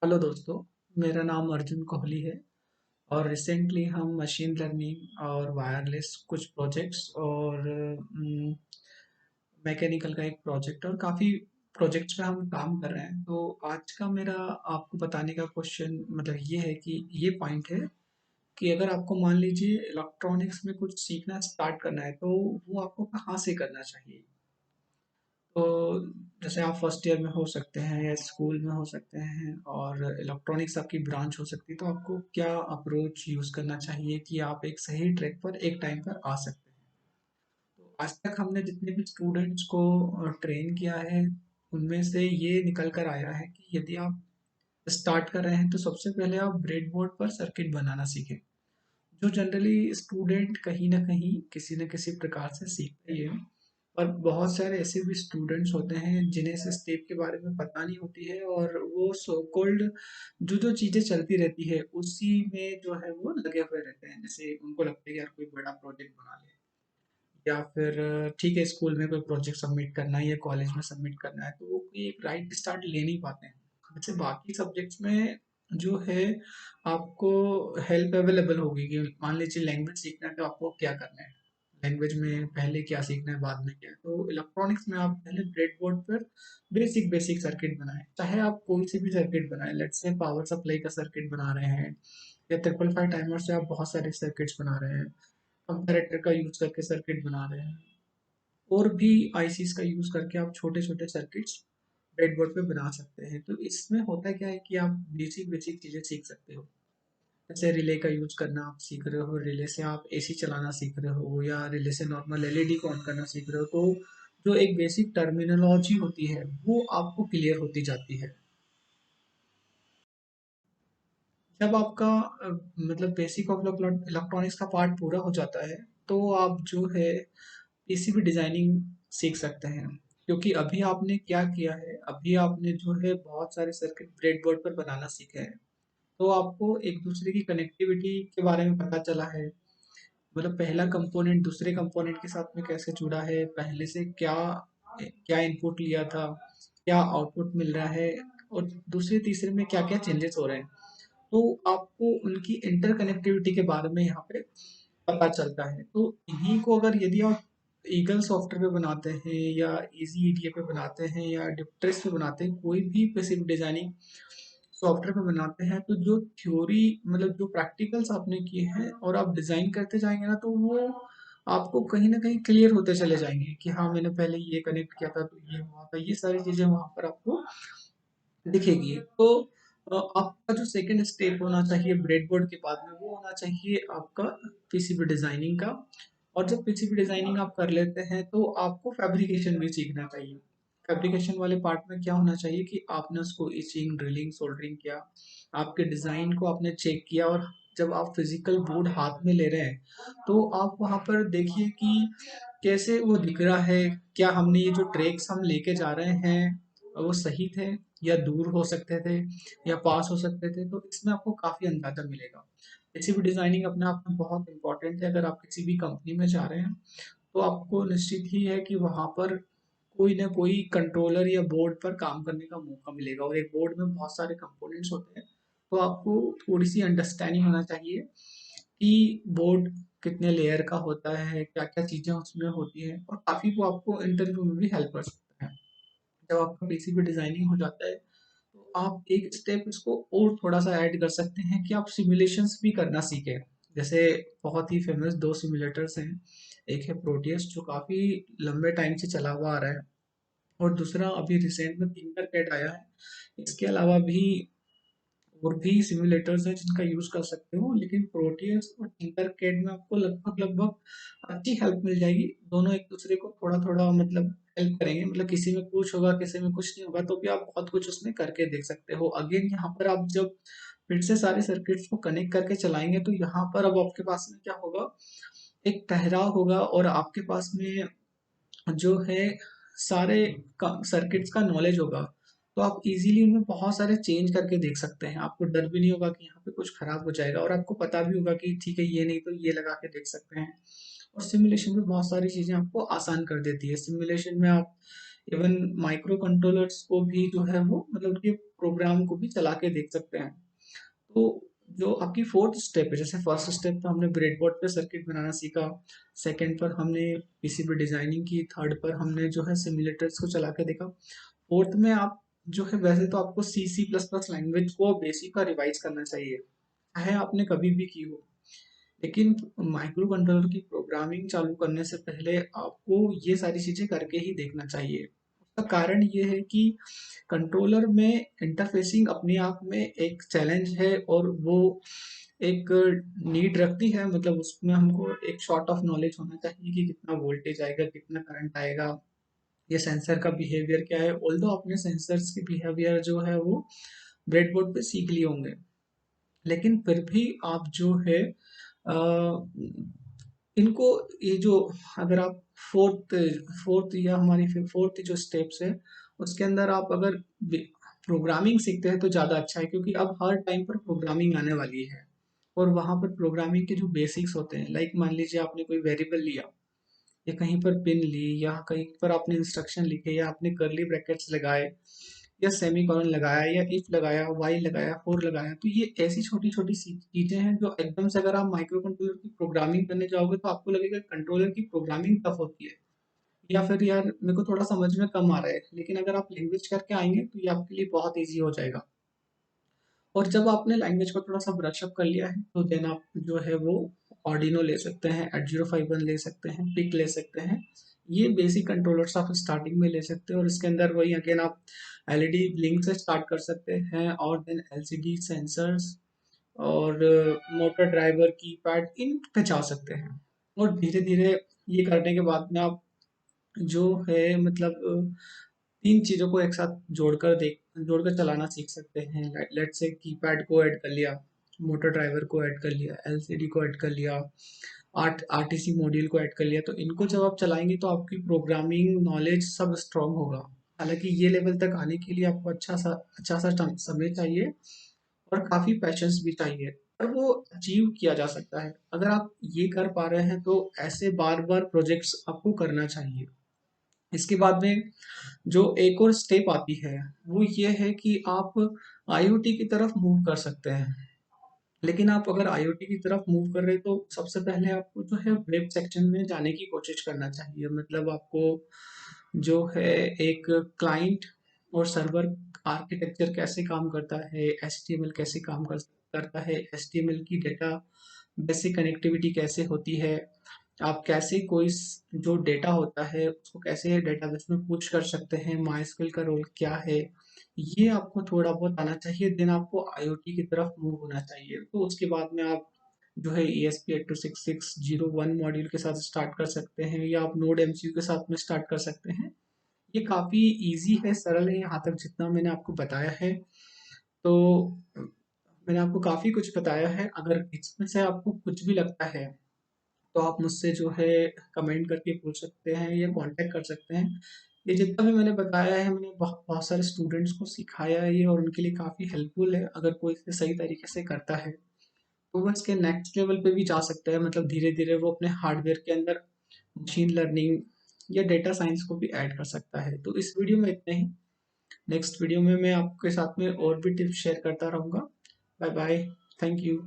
Hello दोस्तों। मेरा नाम अर्जुन कोहली है और रिसेंटली हम मशीन लर्निंग और वायरलेस कुछ प्रोजेक्ट्स और मैकेनिकल का एक प्रोजेक्ट और काफ़ी प्रोजेक्ट्स पे हम काम कर रहे हैं। तो आज का मेरा आपको बताने का क्वेश्चन मतलब ये है कि ये पॉइंट है कि अगर आपको मान लीजिए इलेक्ट्रॉनिक्स में कुछ सीखना स्टार्ट करना है तो वो आपको कहाँ से करना चाहिए। तो जैसे आप फर्स्ट ईयर में हो सकते हैं या स्कूल में हो सकते हैं और इलेक्ट्रॉनिक्स आपकी ब्रांच हो सकती है, तो आपको क्या अप्रोच यूज़ करना चाहिए कि आप एक सही ट्रैक पर एक टाइम पर आ सकते हैं। तो आज तक हमने जितने भी स्टूडेंट्स को ट्रेन किया है उनमें से ये निकल कर आया है कि यदि आप स्टार्ट कर रहे हैं तो सबसे पहले आप ब्रेडबोर्ड पर सर्किट बनाना सीखें, जो जनरली स्टूडेंट कहीं ना कहीं किसी न किसी प्रकार से सीखते ही है। और बहुत सारे ऐसे भी स्टूडेंट्स होते हैं जिन्हें इस स्टेप के बारे में पता नहीं होती है और वो सो कॉल्ड जो जो चीज़ें चलती रहती है उसी में जो है वो लगे हुए रहते हैं। जैसे उनको लगता है कि यार कोई बड़ा प्रोजेक्ट बना ले या फिर ठीक है स्कूल में कोई प्रोजेक्ट सबमिट करना है या कॉलेज में सबमिट करना है, तो वो कोई एक राइट स्टार्ट ले नहीं पाते हैं। जैसे बाकी सब्जेक्ट्स में जो है आपको हेल्प अवेलेबल होगी कि मान लीजिए लैंग्वेज सीखना है तो आपको क्या करना है, लैंग्वेज में पहले क्या सीखना है बाद में क्या है। तो इलेक्ट्रॉनिक्स में आप पहले ब्रेडबोर्ड पर बेसिक बेसिक सर्किट बनाएं, चाहे आप कोई सी भी सर्किट बनाएं। लेट्स से पावर सप्लाई का सर्किट बना रहे हैं या 555 टाइमर से आप बहुत सारे सर्किट्स बना रहे हैं, कंपैरेटर का यूज करके सर्किट बना रहे हैं, और भी आईसीज का यूज करके आप छोटे छोटे सर्किट्स ब्रेडबोर्ड पे बना सकते हैं। तो इसमें होता क्या है कि आप बेसिक बेसिक चीजें सीख सकते हो। जैसे रिले का यूज करना आप सीख रहे हो, रिले से आप एसी चलाना सीख रहे हो या रिले से नॉर्मल एलईडी को ऑन करना सीख रहे हो, तो जो एक बेसिक टर्मिनोलॉजी होती है वो आपको क्लियर होती जाती है। जब आपका मतलब बेसिक ऑफ इलेक्ट्रॉनिक्स का पार्ट पूरा हो जाता है तो आप जो है पीसीबी डिजाइनिंग सीख सकते हैं। क्योंकि अभी आपने क्या किया है, अभी आपने जो है बहुत सारे सर्किट ब्रेडबोर्ड पर बनाना सीखे हैं, तो आपको एक दूसरे की कनेक्टिविटी के बारे में पता चला है। मतलब पहला कंपोनेंट दूसरे कंपोनेंट के साथ में कैसे जुड़ा है, पहले से क्या क्या इनपुट लिया था, क्या आउटपुट मिल रहा है, और दूसरे तीसरे में क्या क्या चेंजेस हो रहे हैं। तो आपको उनकी इंटरकनेक्टिविटी के बारे में यहाँ पे पता चलता है। तो इन्हीं को अगर यदि आप ईगल सॉफ्टवेयर पे बनाते हैं या इजी ईडीए पे बनाते हैं या डिप्ट्रेस पे बनाते हैं, कोई भी बेसिक डिजाइनिंग सॉफ्टवेयर पे बनाते हैं, तो जो थ्योरी मतलब जो प्रैक्टिकल्स आपने किए हैं और आप डिजाइन करते जाएंगे ना, तो वो आपको कहीं ना कहीं क्लियर होते चले जाएंगे कि हाँ मैंने पहले ये कनेक्ट किया था तो ये हुआ था, ये सारी चीजें वहां पर आपको दिखेगी। तो आपका जो सेकंड स्टेप होना चाहिए ब्रेडबोर्ड के बाद में वो होना चाहिए आपका पीसीबी डिजाइनिंग का। और जब पीसीबी डिजाइनिंग आप कर लेते हैं तो आपको फैब्रिकेशन भी सीखना चाहिए। फैब्रिकेशन वाले पार्ट में क्या होना चाहिए कि आपने उसको इचिंग ड्रिलिंग सोल्डरिंग किया, आपके डिजाइन को आपने चेक किया, और जब आप फिजिकल बोर्ड हाथ में ले रहे हैं तो आप वहां पर देखिए कि कैसे वो दिख रहा है, क्या हमने ये जो ट्रैक्स हम लेके जा रहे हैं वो सही थे या दूर हो सकते थे या पास हो सकते थे। तो इसमें आपको काफी अंदाजा मिलेगा। किसी भी डिजाइनिंग अपने आप में बहुत इंपॉर्टेंट है। अगर आप किसी भी कंपनी में जा रहे हैं तो आपको निश्चित ही है कि वहां पर कोई ना कोई कंट्रोलर या बोर्ड पर काम करने का मौका मिलेगा, और एक बोर्ड में बहुत सारे कंपोनेंट्स होते हैं। तो आपको थोड़ी सी अंडरस्टैंडिंग होना चाहिए कि बोर्ड कितने लेयर का होता है, क्या क्या चीजें उसमें होती है, और काफी वो आपको इंटरव्यू में भी हेल्प कर सकता है। जब आपका पीसीबी डिजाइनिंग हो जाता है तो आप एक स्टेप इसको और थोड़ा सा ऐड कर सकते हैं कि आप सिमुलेशंस भी करना सीखें। जैसे बहुत ही फेमस दो सिमुलेटर्स हैं, एक है प्रोटियस जो काफी लंबे टाइम से चला हुआ आ रहा है, और दूसरा अभी रिसेंट में थिंकरकैड आया है। इसके अलावा भी और भी सिमुलेटर्स हैं जिनका यूज कर सकते हो, लेकिन प्रोटियस और थिंकरकैड में आपको लगभग लगभग अच्छी हेल्प मिल जाएगी। दोनों एक दूसरे को थोड़ा थोड़ा मतलब हेल्प करेंगे, मतलब किसी में कुछ होगा किसी में कुछ नहीं होगा तो भी आप बहुत कुछ उसमें करके देख सकते हो। अगेन यहाँ पर आप जब फिर से सारे सर्किट्स को कनेक्ट करके चलाएंगे तो यहाँ पर अब आपके पास में क्या होगा, एक ठहराव होगा, और आपके पास में जो है सारे सर्किट्स का नॉलेज होगा। तो आप इजीली उनमें बहुत सारे चेंज करके देख सकते हैं। आपको डर भी नहीं होगा कि यहाँ पे कुछ खराब हो जाएगा, और आपको पता भी होगा कि ठीक है ये नहीं तो ये लगा के देख सकते हैं। और सिमुलेशन में बहुत सारी चीजें आपको आसान कर देती है। सिमुलेशन में आप इवन माइक्रो कंट्रोलर्स को भी जो है वो मतलब उनके प्रोग्राम को भी चला के देख सकते हैं। तो जो आपकी फोर्थ स्टेप है, जैसे फर्स्ट स्टेप तो हमने ब्रेडबोर्ड पे सर्किट बनाना सीखा, सेकंड पर हमने पीसीबी डिजाइनिंग की, थर्ड पर हमने जो है सिमुलेटर्स को चला के देखा, फोर्थ में आप जो है वैसे तो आपको सी सी प्लस प्लस लैंग्वेज को बेसिक का रिवाइज करना चाहिए, चाहे आपने कभी भी की हो। लेकिन माइक्रो कंट्रोलर की प्रोग्रामिंग चालू करने से पहले आपको ये सारी चीजें करके ही देखना चाहिए। उसका कारण ये है कि कंट्रोलर में इंटरफेसिंग अपने आप में एक चैलेंज है, और वो एक नीड रखती है, मतलब उसमें हमको एक शॉर्ट ऑफ नॉलेज होना चाहिए कि कितना वोल्टेज आएगा, कितना करंट आएगा, ये सेंसर का बिहेवियर क्या है। ऑल्दो अपने सेंसर्स के बिहेवियर जो है वो ब्रेडबोर्ड पे सीख लिए होंगे, लेकिन फिर भी आप जो है अ, इनको ये जो अगर आप फोर्थ फोर्थ या हमारी फोर्थ जो स्टेप्स है उसके अंदर आप अगर प्रोग्रामिंग सीखते हैं तो ज़्यादा अच्छा है, क्योंकि अब हर टाइम पर प्रोग्रामिंग आने वाली है। और वहाँ पर प्रोग्रामिंग के जो बेसिक्स होते हैं, लाइक मान लीजिए आपने कोई वेरिएबल लिया या कहीं पर पिन ली या कहीं पर आपने इंस्ट्रक्शन लिखे या आपने कर्ली ब्रैकेट्स लगाए या सेमी कॉलन लगाया या इफ लगाया, वाइल लगाया, फॉर लगाया, तो ये ऐसी छोटी छोटी सी चीजें हैं जो एकदम से अगर आप माइक्रो कंट्रोलर की प्रोग्रामिंग करने जाओगे तो आपको लगेगा कंट्रोलर की प्रोग्रामिंग टफ होती है, या फिर यार मेरे को थोड़ा समझ में कम आ रहा है। लेकिन अगर आप लैंग्वेज करके आएंगे तो ये आपके लिए बहुत ईजी हो जाएगा। और जब आपने लैंग्वेज को थोड़ा सा ब्रशअप कर लिया है तो देन आप जो है वो ऑर्डिनो ले सकते हैं, 8051 ले सकते हैं, पिक ले सकते हैं। ये बेसिक कंट्रोलर्स आप स्टार्टिंग में ले सकते हैं, और इसके अंदर वही अगेन आप एलईडी ब्लिंक से स्टार्ट कर सकते हैं, और देन एलसीडी सेंसर्स और मोटर ड्राइवर कीपैड इन पे जा सकते हैं। और धीरे धीरे ये करने के बाद में आप जो है मतलब तीन चीजों को एक साथ जोड़कर चलाना सीख सकते हैं। लेट से कीपैड को ऐड कर लिया, मोटर ड्राइवर को ऐड कर लिया, एलसीडी को ऐड कर लिया, आरटीसी मॉड्यूल को ऐड कर लिया, तो इनको जब आप चलाएंगे तो आपकी प्रोग्रामिंग नॉलेज सब स्ट्रांग होगा। हालांकि ये लेवल तक आने के लिए आपको अच्छा सा समय चाहिए और काफी पैशंस भी चाहिए, पर वो अचीव किया जा सकता है। अगर आप ये कर पा रहे हैं तो ऐसे बार बार प्रोजेक्ट्स आपको करना चाहिए। इसके बाद में जो एक और स्टेप आती है वो ये है कि आप आईओटी की तरफ मूव कर सकते हैं। लेकिन आप अगर आईओटी की तरफ मूव कर रहे हैं तो सबसे पहले आपको जो है वेब सेक्शन में जाने की कोशिश करना चाहिए। मतलब आपको जो है एक क्लाइंट और सर्वर आर्किटेक्चर कैसे काम करता है, एचटीएमएल कैसे करता है, एचटीएमएल की डेटा बेसिक कनेक्टिविटी कैसे होती है, आप कैसे कोई जो डेटा होता है उसको कैसे डेटाबेस में पुश कर सकते हैं, माइस्क्ल का रोल क्या है, ये आपको थोड़ा बहुत आना चाहिए। देन आपको आईओटी की तरफ मूव होना चाहिए। तो उसके बाद में आप जो है ESP826601 मॉड्यूल के साथ स्टार्ट कर सकते हैं, या आप नोड एमसीयू के साथ में स्टार्ट कर सकते हैं। ये काफ़ी इजी है, सरल है, यहाँ तक जितना मैंने आपको बताया है। तो मैंने आपको काफ़ी कुछ बताया है। अगर इसमें से आपको कुछ भी लगता है तो आप मुझसे जो है कमेंट करके पूछ सकते हैं या कांटेक्ट कर सकते हैं। ये जितना भी मैंने बताया है मैंने बहुत बहुत सारे स्टूडेंट्स को सिखाया है ये, और उनके लिए काफ़ी हेल्पफुल है। अगर कोई इसे सही तरीके से करता है तो वो इसके नेक्स्ट लेवल पे भी जा सकता है, मतलब धीरे धीरे वो अपने हार्डवेयर के अंदर मशीन लर्निंग या डेटा साइंस को भी ऐड कर सकता है। तो इस वीडियो में इतना ही। नेक्स्ट वीडियो में मैं आपके साथ में और भी टिप्स शेयर करता रहूँगा। Bye bye. Thank you.